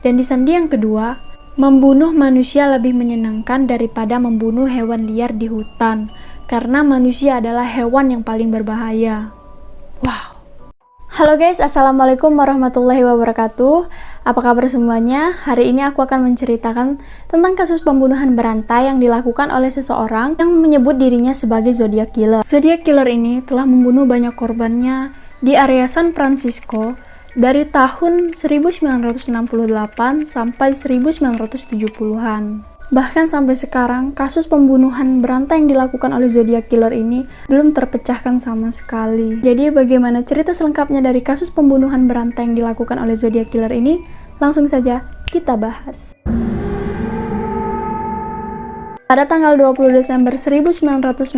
Dan di sandi yang kedua, membunuh manusia lebih menyenangkan daripada membunuh hewan liar di hutan, karena manusia adalah hewan yang paling berbahaya. Wow. Halo guys, assalamualaikum warahmatullahi wabarakatuh. Apa kabar semuanya? Hari ini aku akan menceritakan tentang kasus pembunuhan berantai yang dilakukan oleh seseorang yang menyebut dirinya sebagai Zodiac Killer. Zodiac Killer ini telah membunuh banyak korbannya di area San Francisco dari tahun 1968 sampai 1970-an. Bahkan sampai sekarang, kasus pembunuhan berantai yang dilakukan oleh Zodiac Killer ini belum terpecahkan sama sekali. Jadi bagaimana cerita selengkapnya dari kasus pembunuhan berantai yang dilakukan oleh Zodiac Killer ini? Langsung saja kita bahas. Pada tanggal 20 Desember 1968,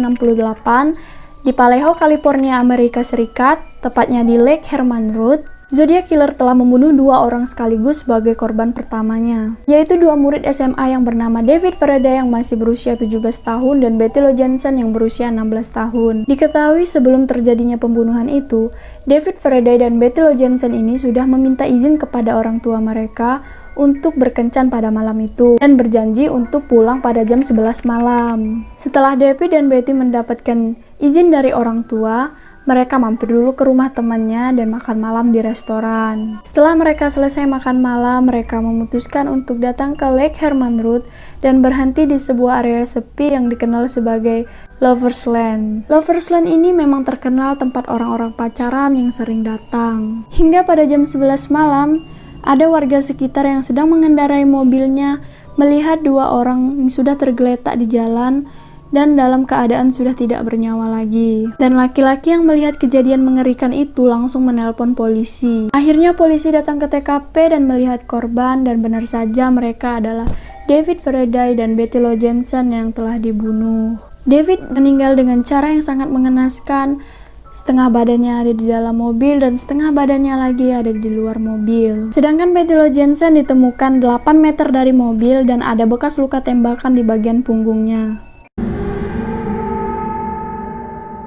di Vallejo, California, Amerika Serikat, tepatnya di Lake Herman Road, Zodiac Killer telah membunuh 2 orang sekaligus sebagai korban pertamanya, yaitu 2 murid SMA yang bernama David Faraday yang masih berusia 17 tahun dan Betty Lou Jensen yang berusia 16 tahun. Diketahui sebelum terjadinya pembunuhan itu, David Faraday dan Betty Lou Jensen ini sudah meminta izin kepada orang tua mereka untuk berkencan pada malam itu dan berjanji untuk pulang pada jam 11 malam. Setelah David dan Betty mendapatkan izin dari orang tua, mereka mampir dulu ke rumah temannya dan makan malam di restoran. Setelah mereka selesai makan malam, mereka memutuskan untuk datang ke Lake Herman Road dan berhenti di sebuah area sepi yang dikenal sebagai Lover's Lane. Lover's Lane ini memang terkenal tempat orang-orang pacaran yang sering datang. Hingga pada jam 11 malam, ada warga sekitar yang sedang mengendarai mobilnya melihat 2 orang yang sudah tergeletak di jalan dan dalam keadaan sudah tidak bernyawa lagi. Dan laki-laki yang melihat kejadian mengerikan itu langsung menelpon polisi. Akhirnya polisi datang ke TKP dan melihat korban, dan benar saja mereka adalah David Faraday dan Betty Lou Jensen yang telah dibunuh. David meninggal dengan cara yang sangat mengenaskan. Setengah badannya ada di dalam mobil dan setengah badannya lagi ada di luar mobil. Sedangkan Betty Lou Jensen ditemukan 8 meter dari mobil dan ada bekas luka tembakan di bagian punggungnya.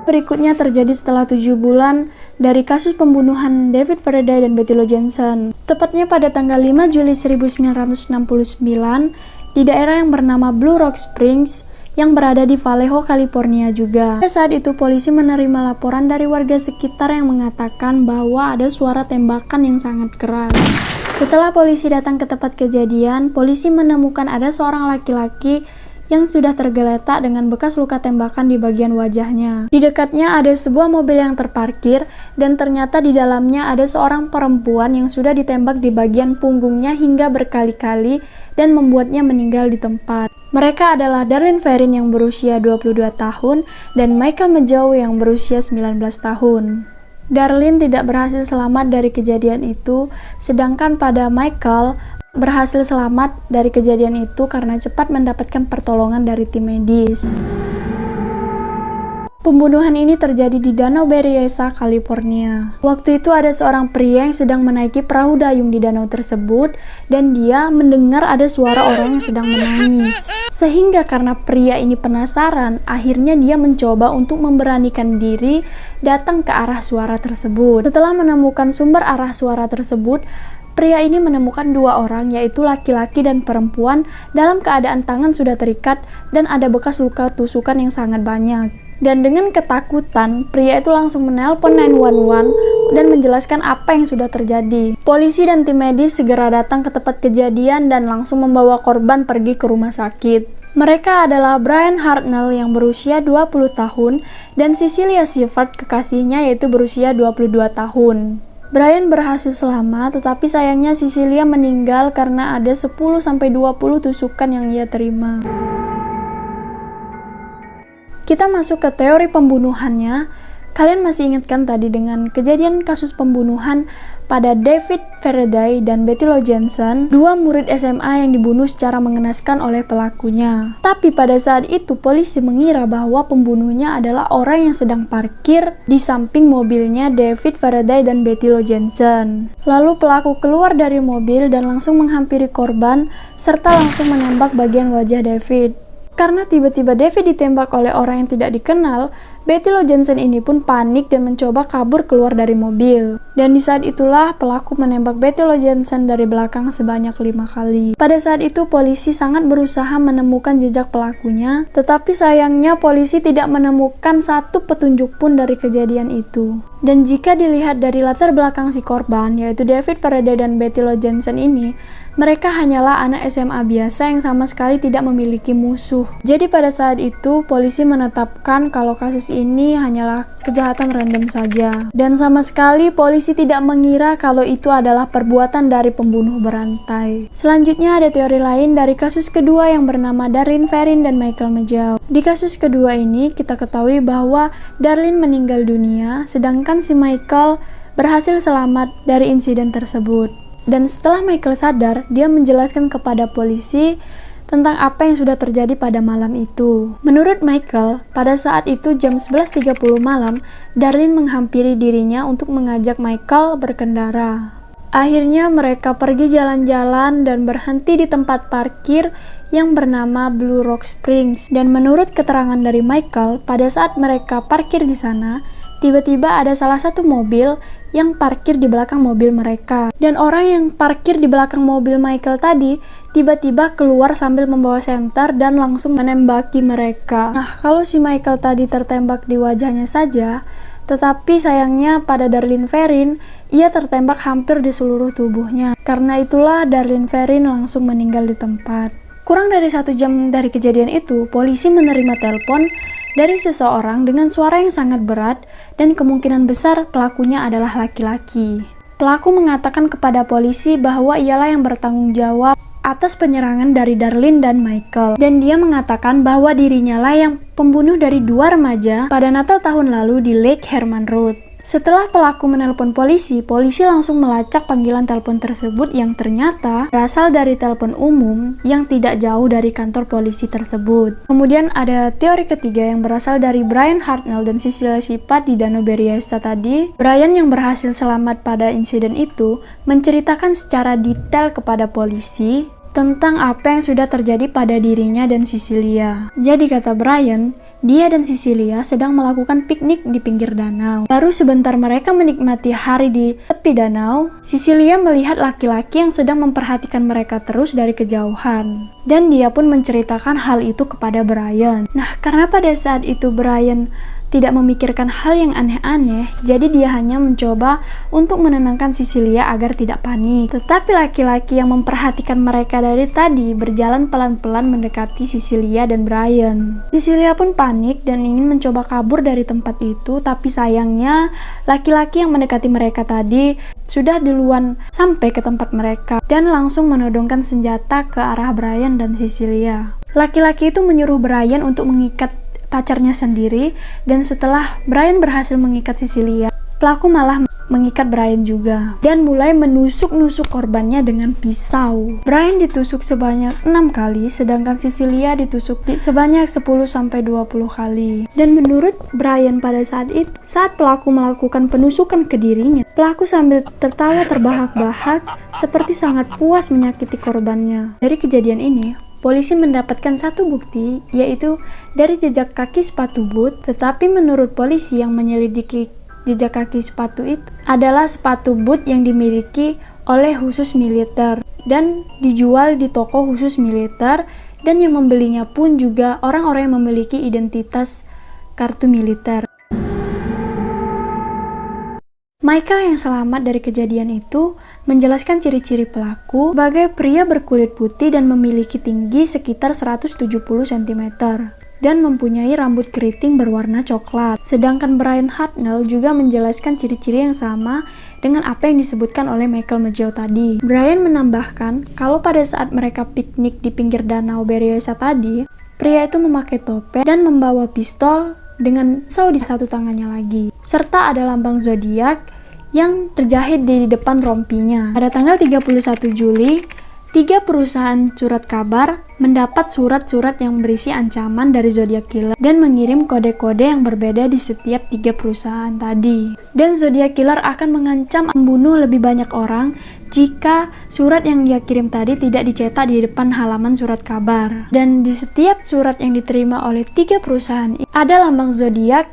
Berikutnya terjadi setelah 7 bulan dari kasus pembunuhan David Faraday dan Betty Lou Jensen. Tepatnya pada tanggal 5 Juli 1969 di daerah yang bernama Blue Rock Springs yang berada di Vallejo, California juga. Pada saat itu polisi menerima laporan dari warga sekitar yang mengatakan bahwa ada suara tembakan yang sangat keras. Setelah polisi datang ke tempat kejadian, polisi menemukan ada seorang laki-laki yang sudah tergeletak dengan bekas luka tembakan di bagian wajahnya. Di dekatnya ada sebuah mobil yang terparkir dan ternyata di dalamnya ada seorang perempuan yang sudah ditembak di bagian punggungnya hingga berkali-kali dan membuatnya meninggal di tempat. Mereka adalah Darlene Ferrin yang berusia 22 tahun dan Michael Mageau yang berusia 19 tahun. Darlene tidak berhasil selamat dari kejadian itu, sedangkan pada Michael berhasil selamat dari kejadian itu karena cepat mendapatkan pertolongan dari tim medis. Pembunuhan ini terjadi di Danau Berryessa, California. Waktu itu ada seorang pria yang sedang menaiki perahu dayung di danau tersebut dan dia mendengar ada suara orang yang sedang menangis. Sehingga karena pria ini penasaran, akhirnya dia mencoba untuk memberanikan diri datang ke arah suara tersebut. Setelah menemukan sumber arah suara tersebut, pria ini menemukan 2 orang, yaitu laki-laki dan perempuan dalam keadaan tangan sudah terikat dan ada bekas luka tusukan yang sangat banyak. Dan dengan ketakutan, pria itu langsung menelpon 911 dan menjelaskan apa yang sudah terjadi. Polisi dan tim medis segera datang ke tempat kejadian dan langsung membawa korban pergi ke rumah sakit. Mereka adalah Brian Hartnell yang berusia 20 tahun dan Cecilia Shepard kekasihnya yaitu berusia 22 tahun. Brian berhasil selamat, tetapi sayangnya Cecilia meninggal karena ada 10-20 tusukan yang ia terima. Kita masuk ke teori pembunuhannya. Kalian masih ingatkan tadi dengan kejadian kasus pembunuhan pada David Faraday dan Betty Lou Jensen, 2 murid SMA yang dibunuh secara mengenaskan oleh pelakunya. Tapi pada saat itu polisi mengira bahwa pembunuhnya adalah orang yang sedang parkir di samping mobilnya David Faraday dan Betty Lou Jensen. Lalu pelaku keluar dari mobil dan langsung menghampiri korban serta langsung menembak bagian wajah David. Karena tiba-tiba David ditembak oleh orang yang tidak dikenal, Betty Lou Jensen ini pun panik dan mencoba kabur keluar dari mobil. Dan di saat itulah pelaku menembak Betty Lou Jensen dari belakang sebanyak 5 kali. Pada saat itu polisi sangat berusaha menemukan jejak pelakunya, tetapi sayangnya polisi tidak menemukan satu petunjuk pun dari kejadian itu. Dan jika dilihat dari latar belakang si korban, yaitu David Faraday dan Betty Lou Jensen ini, mereka hanyalah anak SMA biasa yang sama sekali tidak memiliki musuh. Jadi pada saat itu, polisi menetapkan kalau kasus ini hanyalah kejahatan random saja. Dan sama sekali polisi tidak mengira kalau itu adalah perbuatan dari pembunuh berantai. Selanjutnya ada teori lain dari kasus kedua yang bernama Darlene Ferrin dan Michael Mageau. Di kasus kedua ini, kita ketahui bahwa Darlene meninggal dunia, sedangkan si Michael berhasil selamat dari insiden tersebut. Dan setelah Michael sadar, dia menjelaskan kepada polisi tentang apa yang sudah terjadi pada malam itu. Menurut Michael, pada saat itu jam 11.30 malam, Darlene menghampiri dirinya untuk mengajak Michael berkendara. Akhirnya mereka pergi jalan-jalan dan berhenti di tempat parkir yang bernama Blue Rock Springs. Dan menurut keterangan dari Michael, pada saat mereka parkir di sana, tiba-tiba ada salah satu mobil yang parkir di belakang mobil mereka. Dan orang yang parkir di belakang mobil Michael tadi tiba-tiba keluar sambil membawa senter dan langsung menembaki mereka. Nah, kalau si Michael tadi tertembak di wajahnya saja, tetapi sayangnya pada Darlene Ferrin, ia tertembak hampir di seluruh tubuhnya. Karena itulah Darlene Ferrin langsung meninggal di tempat. Kurang dari 1 jam dari kejadian itu, polisi menerima telepon dari seseorang dengan suara yang sangat berat dan kemungkinan besar pelakunya adalah laki-laki. Pelaku mengatakan kepada polisi bahwa ialah yang bertanggung jawab atas penyerangan dari Darlene dan Michael. Dan dia mengatakan bahwa dirinya lah yang pembunuh dari 2 remaja pada Natal tahun lalu di Lake Herman Road. Setelah pelaku menelpon polisi, polisi langsung melacak panggilan telepon tersebut yang ternyata berasal dari telepon umum yang tidak jauh dari kantor polisi tersebut. Kemudian ada teori ketiga yang berasal dari Brian Hartnell dan Cecilia Shepard di Danau Berryessa tadi. Brian yang berhasil selamat pada insiden itu menceritakan secara detail kepada polisi tentang apa yang sudah terjadi pada dirinya dan Cecilia. Jadi kata Brian, dia dan Cecilia sedang melakukan piknik di pinggir danau. Baru sebentar mereka menikmati hari di tepi danau, Cecilia melihat laki-laki yang sedang memperhatikan mereka terus dari kejauhan. Dan dia pun menceritakan hal itu kepada Brian. Nah, karena pada saat itu Brian tidak memikirkan hal yang aneh-aneh, jadi dia hanya mencoba untuk menenangkan Cecilia agar tidak panik. Tetapi laki-laki yang memperhatikan mereka dari tadi berjalan pelan-pelan mendekati Cecilia dan Brian. Cecilia pun panik dan ingin mencoba kabur dari tempat itu, tapi sayangnya laki-laki yang mendekati mereka tadi sudah duluan sampai ke tempat mereka dan langsung menodongkan senjata ke arah Brian dan Cecilia. Laki-laki itu menyuruh Brian untuk mengikat pacarnya sendiri, dan setelah Brian berhasil mengikat Cecilia, pelaku malah mengikat Brian juga dan mulai menusuk-nusuk korbannya dengan pisau. Brian ditusuk sebanyak 6 kali, sedangkan Cecilia ditusuk sebanyak 10-20 kali. Dan menurut Brian pada saat itu, saat pelaku melakukan penusukan ke dirinya, pelaku sambil tertawa terbahak-bahak seperti sangat puas menyakiti korbannya. Dari kejadian ini, polisi mendapatkan satu bukti, yaitu dari jejak kaki sepatu boot. Tetapi menurut polisi yang menyelidiki jejak kaki sepatu itu adalah sepatu boot yang dimiliki oleh khusus militer dan dijual di toko khusus militer, dan yang membelinya pun juga orang-orang yang memiliki identitas kartu militer. Michael yang selamat dari kejadian itu menjelaskan ciri-ciri pelaku sebagai pria berkulit putih dan memiliki tinggi sekitar 170 cm dan mempunyai rambut keriting berwarna coklat. Sedangkan Brian Hartnell juga menjelaskan ciri-ciri yang sama dengan apa yang disebutkan oleh Michael Mageau tadi. Brian menambahkan kalau pada saat mereka piknik di pinggir danau Berryessa tadi, pria itu memakai topeng dan membawa pistol dengan pisau di satu tangannya lagi, serta ada lambang zodiak yang terjahit di depan rompinya. Pada tanggal 31 Juli, 3 perusahaan surat kabar mendapat surat-surat yang berisi ancaman dari Zodiac Killer dan mengirim kode-kode yang berbeda di setiap 3 perusahaan tadi. Dan Zodiac Killer akan mengancam membunuh lebih banyak orang jika surat yang dia kirim tadi tidak dicetak di depan halaman surat kabar. Dan di setiap surat yang diterima oleh 3 perusahaan ada lambang zodiak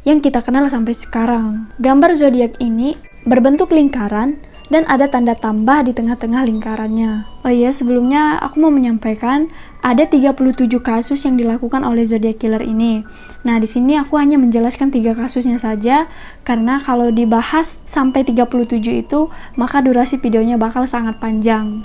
yang kita kenal sampai sekarang. Gambar zodiak ini berbentuk lingkaran dan ada tanda tambah di tengah-tengah lingkarannya. Oh iya, sebelumnya aku mau menyampaikan ada 37 kasus yang dilakukan oleh zodiac killer ini. Nah, di sini aku hanya menjelaskan 3 kasusnya saja karena kalau dibahas sampai 37 itu, maka durasi videonya bakal sangat panjang.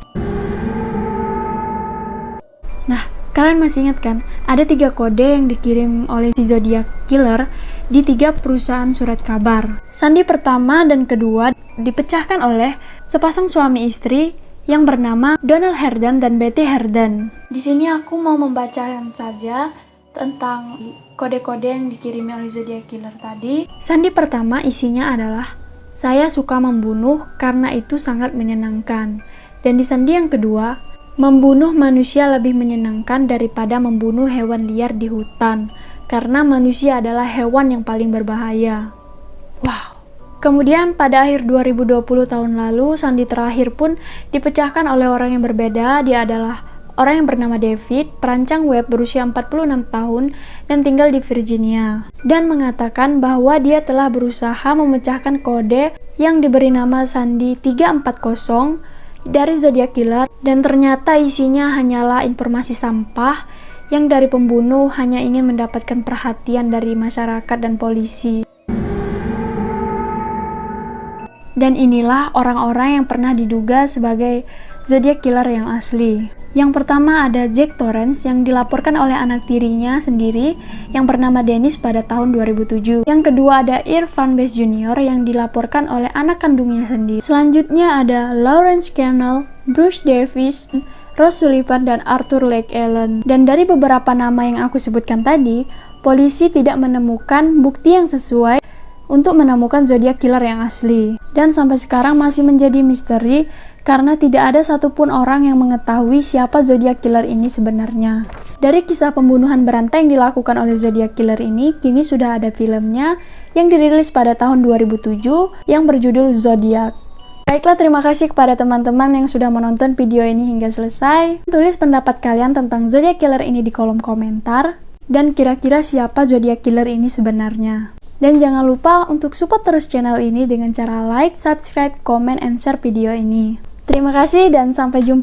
Nah, kalian masih ingat kan? Ada 3 kode yang dikirim oleh si zodiac killer di 3 perusahaan surat kabar. Sandi pertama dan kedua dipecahkan oleh sepasang suami istri yang bernama Donald Herden dan Betty Herden. Di sini aku mau membacakan saja tentang kode-kode yang dikirimi oleh zodiac killer tadi. Sandi pertama isinya adalah, saya suka membunuh karena itu sangat menyenangkan. Dan di sandi yang kedua, membunuh manusia lebih menyenangkan daripada membunuh hewan liar di hutan, karena manusia adalah hewan yang paling berbahaya. Wow. Kemudian pada akhir 2020 tahun lalu, sandi terakhir pun dipecahkan oleh orang yang berbeda. Dia adalah orang yang bernama David, perancang web berusia 46 tahun dan tinggal di Virginia. Dan mengatakan bahwa dia telah berusaha memecahkan kode yang diberi nama sandi 340 dari zodiac killer, dan ternyata isinya hanyalah informasi sampah yang dari pembunuh hanya ingin mendapatkan perhatian dari masyarakat dan polisi. Dan inilah orang-orang yang pernah diduga sebagai zodiac killer yang asli. Yang pertama ada Jack Torrance yang dilaporkan oleh anak tirinya sendiri yang bernama Dennis pada tahun 2007. Yang kedua ada Irfan Bass Jr. yang dilaporkan oleh anak kandungnya sendiri. Selanjutnya ada Lawrence Kennel, Bruce Davis, Ross Sullivan, dan Arthur Lake Allen. Dan dari beberapa nama yang aku sebutkan tadi, polisi tidak menemukan bukti yang sesuai untuk menemukan zodiac killer yang asli. Dan sampai sekarang masih menjadi misteri karena tidak ada satupun orang yang mengetahui siapa zodiac killer ini sebenarnya. Dari kisah pembunuhan berantai yang dilakukan oleh zodiac killer ini, kini sudah ada filmnya yang dirilis pada tahun 2007 yang berjudul Zodiac. Baiklah, terima kasih kepada teman-teman yang sudah menonton video ini hingga selesai. Tulis pendapat kalian tentang zodiac killer ini di kolom komentar, dan kira-kira siapa zodiac killer ini sebenarnya. Dan jangan lupa untuk support terus channel ini dengan cara like, subscribe, comment, and share video ini. Terima kasih dan sampai jumpa.